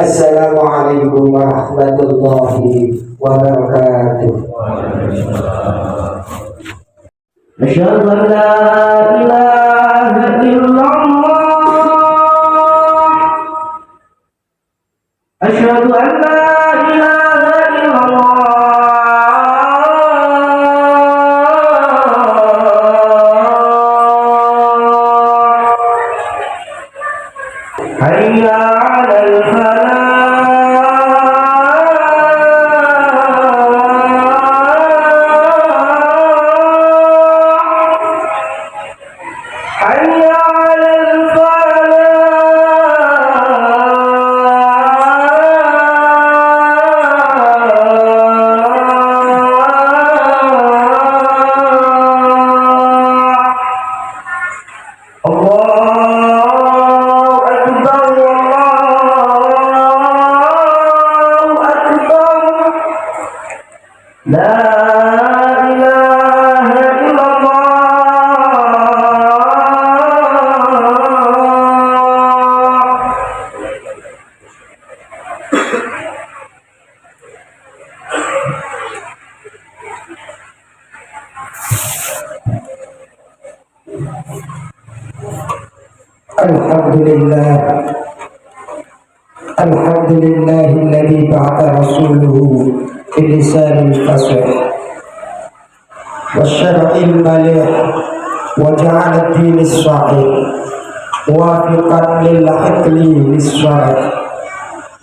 Assalamualaikum warahmatullahi wabarakatuh. Asyhadu an la ilaha illallah. Asyhadu an la ilaha illallah. Hayya 'alal falah. Alhamdulillahilladzi ba'atha rasuluhu bilisanil fasih wasyar'il malih wa ja'ala ad-dinis sahih muwafiqan lil aqli lis-shar'i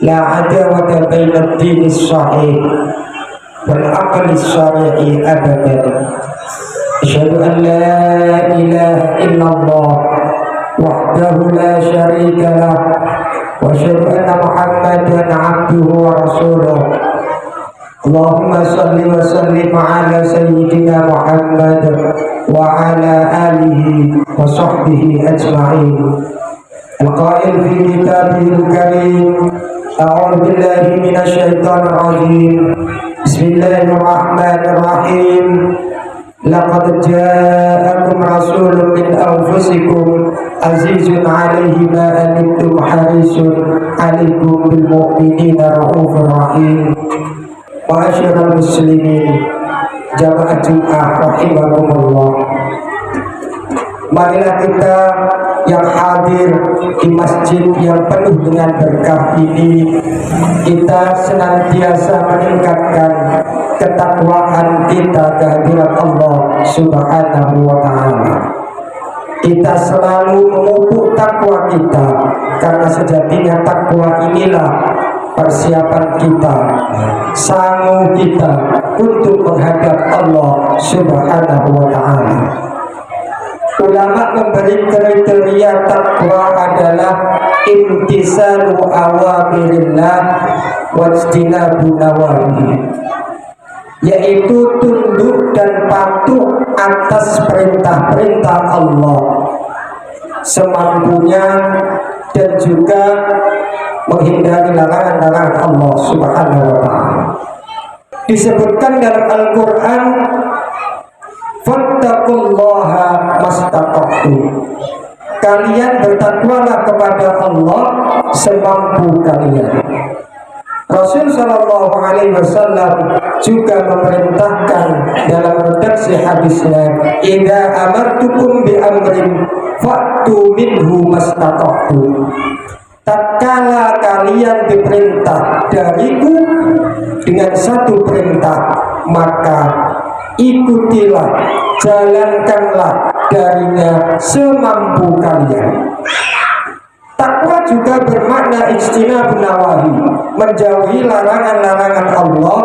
la adawata baina ad-dinis sahih wal aqli syar'i abadan. Asyhadu an la ilaha illallah wahdahu la syarika lah wa asyhadu anna Muhammadan 'abduhu wa rasuluh. Allahumma shalli wa sallim ala sayyidina Muhammad wa ala alihi wa sahbihi ajma'in. Al-qail fi kitabihil karim, a'udzu billahi minasy syaithanir rajim. Bismillahirrahmanirrahim. Laqad ja'akum rasulun min anfusikum azizun 'alaihi ma anittum harisun 'alaikum bil mu'minina raufur rahim. Ma'asyiral muslimin, jamaah Jumat rahimakumullah. Marilah kita yang hadir di masjid yang penuh dengan berkah ini, kita senantiasa meningkatkan ketakwaan kita kehadirat Allah Subhanahu wa ta'ala. Kita selalu memupuk takwa kita, karena sejatinya takwa inilah persiapan kita, sanggup kita untuk menghadap Allah Subhanahu wa ta'ala. Ulama memberi kriteria takwa adalah imtisalu awamirillah wajtinabu nawahi, yaitu tunduk dan patuh atas perintah-perintah Allah semampunya dan juga menghindari larangan-larangan Allah Subhanahu wa ta'ala. Disebutkan dalam Al-Quran, fattaqullaha mastata'tum, kalian bertakwalah kepada Allah semampu kalian. Rasul sallallahu alaihi wasallam juga memerintahkan dalam redaksi hadisnya, idza amartukum bi amrin fa'tu minhu mastata'tum, tatkala kalian diperintah dariku dengan satu perintah, maka ikutilah, jalankanlah darinya semampu kalian. Takwa juga bermakna ijtinabun nawahi, menjauhi larangan-larangan Allah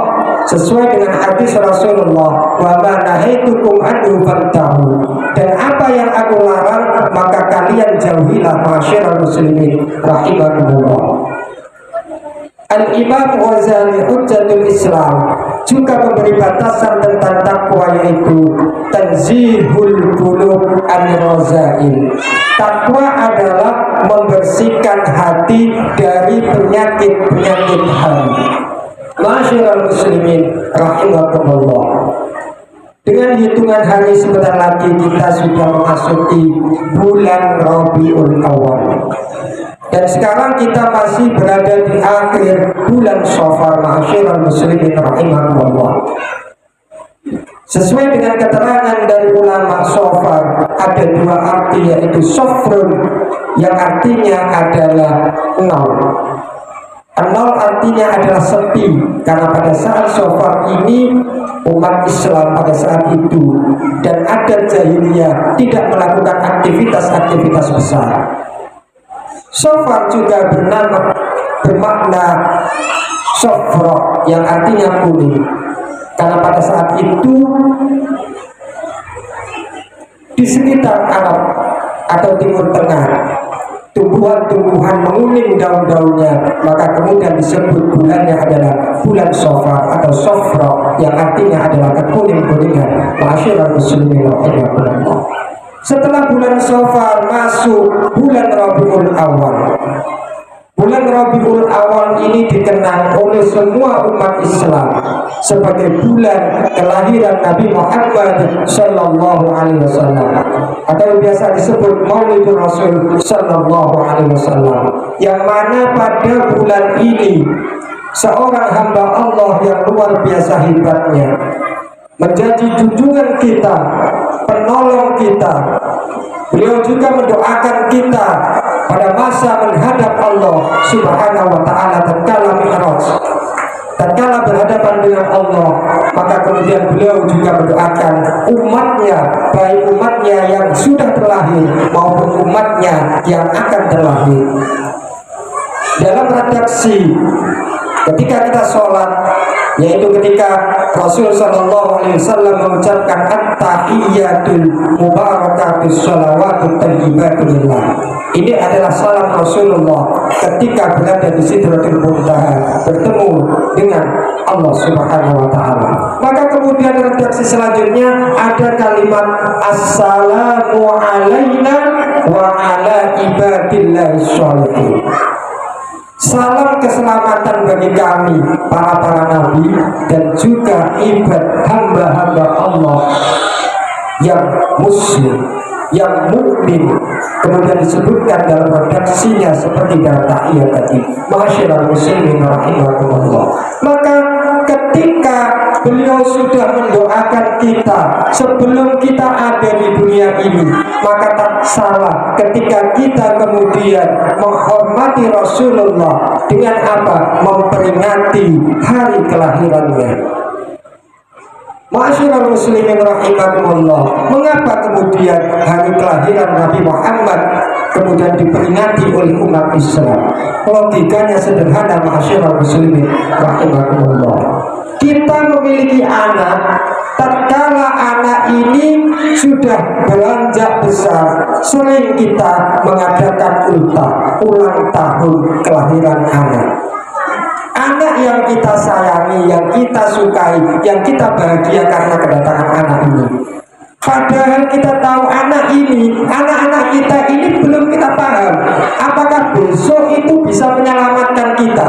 sesuai dengan hadis Rasulullah, wa ma nahaitukum anhu fantahu, dan apa yang aku larang maka kalian jauhilah. Ma'asyiral muslimin rahimakumullah. Al-Imam Ghazali Hujjatul Islam juga memberi batasan tentang takwa, yaitu tanzihul qulub an-razail. Takwa adalah membersihkan hati dari penyakit-penyakit hati. Ma'asyiral muslimin rahimakumullah. Dengan hitungan hari sebentar lagi kita sudah memasuki bulan Rabiul Awal. Dan sekarang kita masih berada di akhir bulan Shafar, ma'asyiral muslimin rahimakumullah. Sesuai dengan keterangan dari ulama, Shafar ada dua arti, yaitu Shafrun yang artinya adalah nol. Nol artinya adalah sepi, karena pada saat Shafar ini umat Islam pada saat itu dan adat jahiliyah tidak melakukan aktivitas-aktivitas besar. Shafar juga bermakna Shafra yang artinya kuning, karena pada saat itu di sekitar Arab atau Timur Tengah tumbuhan-tumbuhan menguning daun-daunnya, maka kemudian disebut bulannya adalah bulan Shafar atau Shafra yang artinya adalah kekuning-kuningan. Ma'asyiral muslimin rahimakumullah. Setelah bulan Shafar masuk bulan Rabiul Awal. Bulan Rabiul Awal ini dikenal oleh semua umat Islam sebagai bulan kelahiran Nabi Muhammad sallallahu alaihi wasallam, atau biasa disebut Maulidur Rasul sallallahu alaihi wasallam, yang mana pada bulan ini seorang hamba Allah yang luar biasa hebatnya menjadi junjungan kita, penolong kita. Beliau juga mendoakan kita pada masa menghadap Allah Subhanahu wa ta'ala tatkala Mi'raj, tatkala berhadapan dengan Allah. Maka kemudian beliau juga mendoakan umatnya, baik umatnya yang sudah terlahir maupun umatnya yang akan terlahir. Dalam redaksi ketika kita sholat, yaitu ketika Rasul sallallahu alaihi wasallam mengucapkan at-tahiyyatul mubarakatus shalawatut thayyibatu lillah. Ini adalah salam Rasulullah ketika berada di Sidratul Muntaha bertemu dengan Allah Subhanahu wa taala. Maka kemudian redaksi selanjutnya ada kalimat assalamu alaina wa ala ibadillahi sholihin. Salam keselamatan bagi kami para nabi dan juga hamba-hamba Allah yang muslim, yang mukmin. Kemudian disebutkan dalam redaksinya seperti dalam tahiyat tadi. Ma'asyiral muslimin rahimakumullah. Maka ketika beliau sudah mendoakan kita sebelum kita ada di dunia ini, maka tak salah ketika kita kemudian menghormati Rasulullah dengan apa? Memperingati hari kelahirannya. Ma'asyiral muslimin rahimakumullah. Mengapa kemudian hari kelahiran Nabi Muhammad kemudian diperingati oleh umat Islam? Logikanya sederhana, ma'asyiral muslimin rahimakumullah. Kita memiliki anak, tatkala anak ini sudah beranjak besar, sering kita mengadakan ulang tahun kelahiran anak. Anak yang kita sayangi, yang kita sukai, yang kita bahagia karena kedatangan anak ini. Padahal kita tahu anak-anak kita ini belum kita paham apakah besok itu bisa menyelamatkan kita.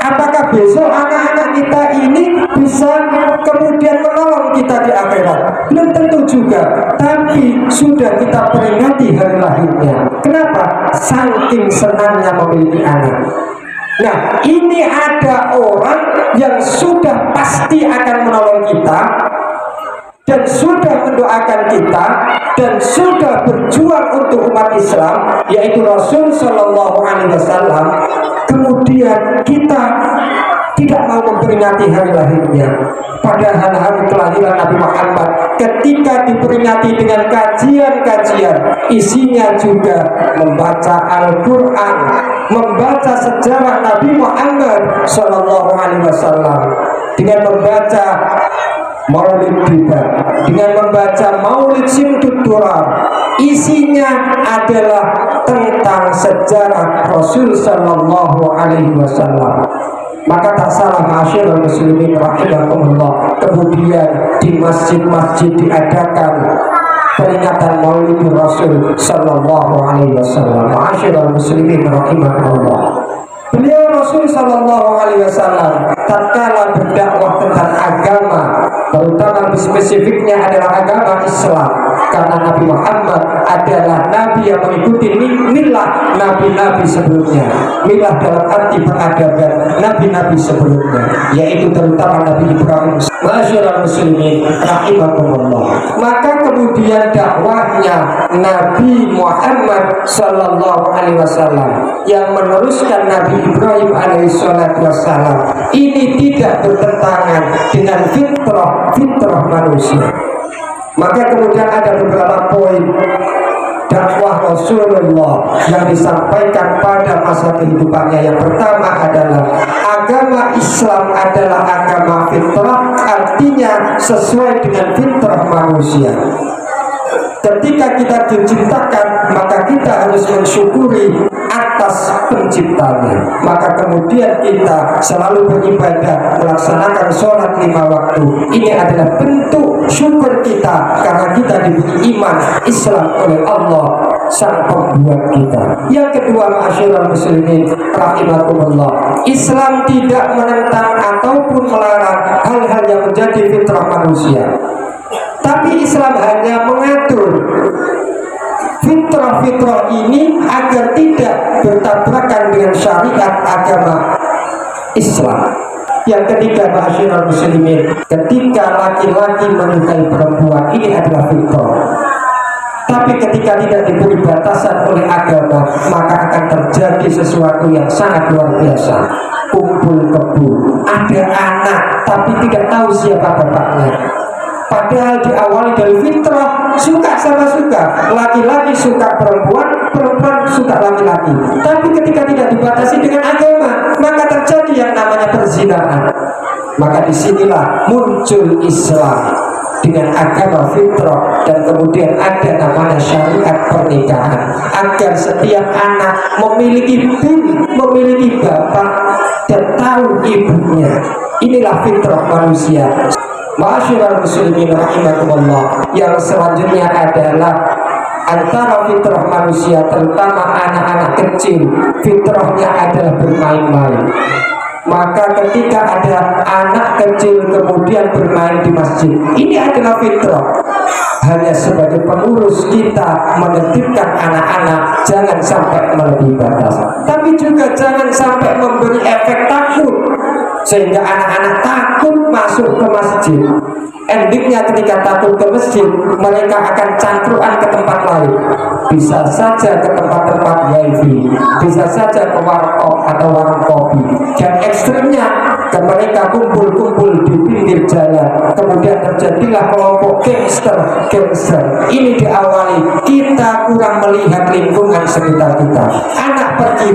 Apakah besok anak-anak kita ini bisa kemudian menolong kita di akhirat? Belum tentu juga. Tapi sudah kita peringati hari lahirnya. Kenapa? Saking senangnya memiliki anak. Nah, ini ada orang yang sudah pasti akan menolong kita dan sudah mendoakan kita dan sudah berjuang untuk umat Islam, yaitu Rasul Shallallahu Alaihi Wasallam. Kemudian kita tidak mau memperingati hari lahirnya. Padahal hari kelahiran Nabi Muhammad ketika diperingati dengan kajian-kajian, isinya juga membaca Al-Quran, membaca sejarah Nabi Muhammad Sallallahu Alaihi Wasallam, dengan membaca Maulid Bidah, dengan membaca Maulid Simtud Durab. Isinya adalah tentang sejarah Rasul Sallallahu Alaihi Wasallam. Maka tak salah, ma'asyiral muslimin rahimakumullah, kemudian di masjid-masjid diadakan peringatan Maulid Rasul Sallallahu Alaihi Wasallam. Ma'asyiral muslimin rahimakumullah. Beliau Rasul Sallallahu Alaihi Wasallam tatkala berdakwah tentang agama, terutama spesifiknya adalah agama Islam, karena Nabi Muhammad adalah Nabi yang mengikuti milah Nabi-Nabi sebelumnya. Milah dalam arti peradaban Nabi-Nabi sebelumnya, yaitu terutama Nabi Ibrahim. Masyaallah muslimin rahimakumullah. Maka kemudian dakwahnya Nabi Muhammad sallallahu alaihi wasallam yang meneruskan Nabi Ibrahim alaihi salatu wasallam ini tidak bertentangan dengan fitrah manusia. Maka kemudian ada beberapa poin dakwah Rasulullah yang disampaikan pada masa kehidupannya. Yang pertama adalah agama Islam adalah agama fitrah, artinya sesuai dengan fitrah manusia. Ketika kita diciptakan, maka kita harus mensyukuri atas penciptanya. Maka kemudian kita selalu beribadah, melaksanakan sholat 5 waktu. Ini adalah bentuk syukur kita karena kita diberi iman Islam oleh Allah sang pembuat kita. Yang kedua, ma'asyiral muslimin rahimakumullah, Islam tidak menentang ataupun melarang hal-hal yang menjadi fitrah manusia, tapi Islam hanya mengatur fitrah-fitrah ini agar tidak bertabrakan dengan syariat agama Islam. Yang ketiga, ma'asyiral muslimin, ketika laki-laki menyukai perempuan, ini adalah fitrah. Tapi ketika tidak diberi batasan oleh agama, maka akan terjadi sesuatu yang sangat luar biasa. Kumpul kebo, ada anak tapi tidak tahu siapa bapaknya. Padahal diawali dari fitrah, suka sama suka, laki-laki suka perempuan, perempuan suka laki-laki. Tapi ketika tidak dibatasi dengan agama, maka terjadi yang namanya perzinahan. Maka disinilah muncul Islam dengan agama fitrah, dan kemudian ada namanya syariat pernikahan, agar setiap anak memiliki memiliki bapak dan tahu ibunya. Inilah fitrah manusia. Ma'asyiral muslimin rahimakumullah. Yang selanjutnya adalah antara fitrah manusia, terutama anak-anak kecil, fitrahnya adalah bermain-main. Maka ketika ada anak kecil kemudian bermain di masjid, ini adalah fitrah. Hanya sebagai pengurus kita menertibkan anak-anak jangan sampai melebihi batas, tapi juga jangan sampai memberi efek takut sehingga anak-anak takut masuk ke masjid. Endingnya ketika takut ke masjid, mereka akan cangkruan ke tempat lain. Bisa saja ke tempat-tempat wifi, bisa saja ke warkop atau warung kopi. Dan ekstremnya mereka kumpul-kumpul di pinggir jalan. Kemudian terjadilah kelompok gangster. Ini diawali kita kurang melihat lingkungan sekitar kita. Anak pergi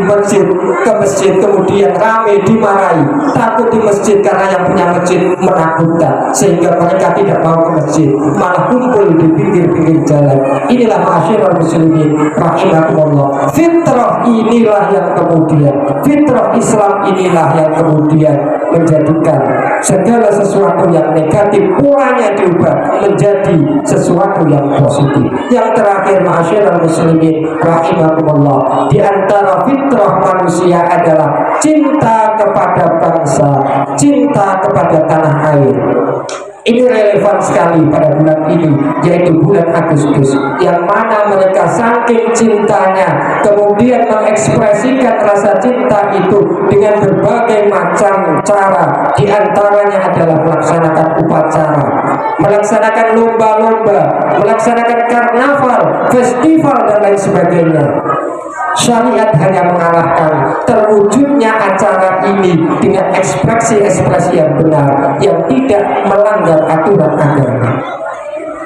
ke masjid kemudian ramai dimarahi, takut di masjid karena yang punya masjid menakutkan, sehingga mereka tidak mau ke masjid, malah kumpul di pinggir-pinggir jalan. Inilah ma'asyiral muslimin rahimakumullah. Fitrah inilah yang kemudian, fitrah Islam inilah yang kemudian menjadikan segala sesuatu yang negatif polanya diubah menjadi sesuatu yang positif. Yang terakhir, ma'asyiral muslimin rahimakumullah, di antara fitrah manusia adalah cinta kepada bangsa, cinta kepada tanah air. Ini relevan sekali pada bulan ini, yaitu bulan Agustus, yang mana mereka saking cintanya kemudian mengekspresikan rasa cinta itu dengan berbagai macam cara. Di antaranya adalah melaksanakan upacara, melaksanakan lomba-lomba, melaksanakan karnaval, festival dan lain sebagainya. Syariat hanya mengarahkan terwujudnya acara ini dengan ekspresi-ekspresi yang benar, yang tidak melanggar aturan agama.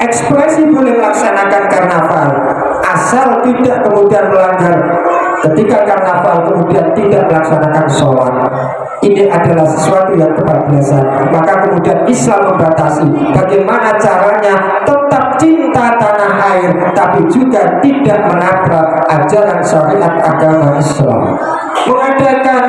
Ekspresi boleh melaksanakan karnaval asal tidak kemudian melanggar. Ketika karnaval kemudian tidak melaksanakan sholat, ini adalah sesuatu yang kebablasan. Maka kemudian Islam membatasi bagaimana caranya tetap cinta tanah air, tapi juga tidak menabrak ajaran syariat agama Islam. Mengadakan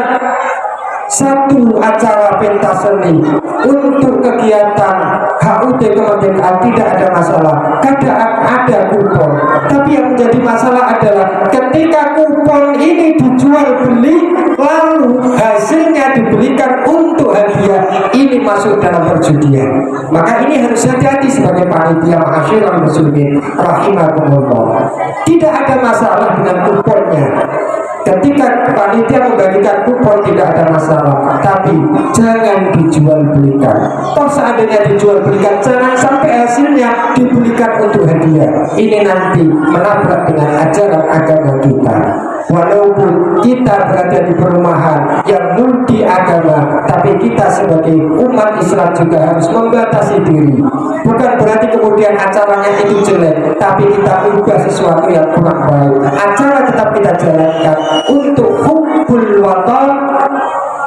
satu acara pentas seni untuk kegiatan HUT kemerdekaan tidak ada masalah, kadang ada kupon. Tapi yang menjadi masalah adalah ketika kupon ini dijual beli lalu hasilnya dibelikan untuk hadiah, ini masuk dalam perjuangan perjudian. Maka ini harus hati-hati sebagai panitia ma'asyiral muslimin rahimakumullah. Tidak ada masalah dengan kuponnya. Ketika panitia membagikan kupon tidak ada masalah, tapi jangan dijual belikan. Toh seandainya dijual belikan, jangan sampai hasilnya dibelikan untuk hadiah. Ini nanti menabrak dengan ajaran agama kita. Walaupun kita berada di perumahan yang multi agama, tapi kita sebagai umat Islam juga harus membatasi diri. Bukan berarti kemudian acaranya itu jelek, tapi kita ubah sesuatu yang kurang baik. Acara tetap kita jalankan untuk hubbul watan,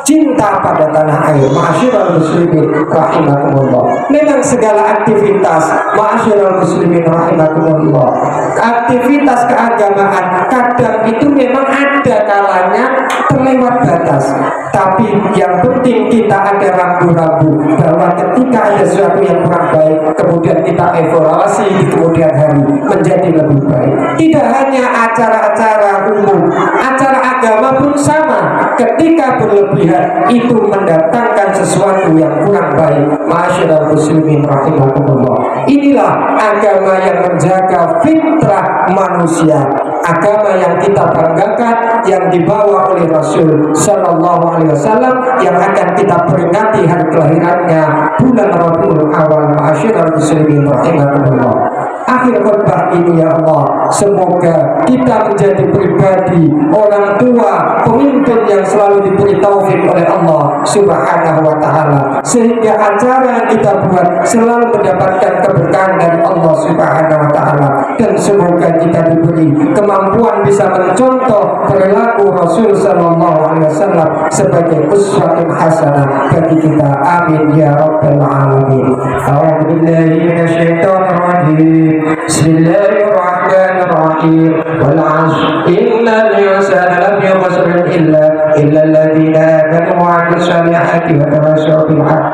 cinta pada tanah air. Ma'asyiral muslimin rahimakumullah. Memang segala aktivitas ma'asyiral muslimin rahimakumullah, aktivitas keagamaan kadang itu memang ada kalanya terlewat batas. Tapi yang penting kita ada rambu-rambu bahwa ketika ada sesuatu yang kurang baik, kemudian kita evaluasi di kemudian hari menjadi lebih baik. Tidak hanya acara-acara umum, acara agama pun sama. Ketika berlebihan itu mendatangkan sesuatu yang kurang baik. Ma'asyiral muslimin rahimakumullah. Inilah agama yang menjaga fitrah manusia, agama yang kita banggakan, yang dibawa oleh Rasul Sallallahu Alaihi Wasallam, yang akan kita peringati hari kelahirannya bulan Rabiul Awal. Ma'asyiral muslimin rahimakumullah. Akhir khutbah ini ya Allah, semoga kita menjadi pribadi, orang tua, pemimpin yang selalu diberi taufik oleh Allah Subhanahu wa Ta'ala, sehingga acara yang kita buat selalu mendapatkan keberkahan dari Allah Subhanahu wa Ta'ala, dan semoga kita diberi kemampuan bisa mencontoh perilaku Rasul Sallallahu Alaihi Wasallam sebagai uswatun hasanah bagi kita. Amin ya rabbal alamin. A'udzu billahi minasyaitonir rajim. Bismillahirrahmanirrahim. Wal 'ashr innal insana lafi khusr illa alladziina aamanu wa 'amilus salihati wa tawassaw bil haqq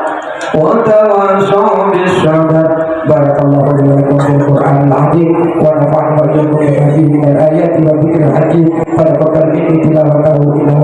wa tawassaw bis sabr. Barakallahu li wa lakum fil Qur'anil 'azim wa nafa'ani wa iyyakum bi hadhihi al-ayati wa dhikril hakim. Fa taqabbal minni tilawatahu innahu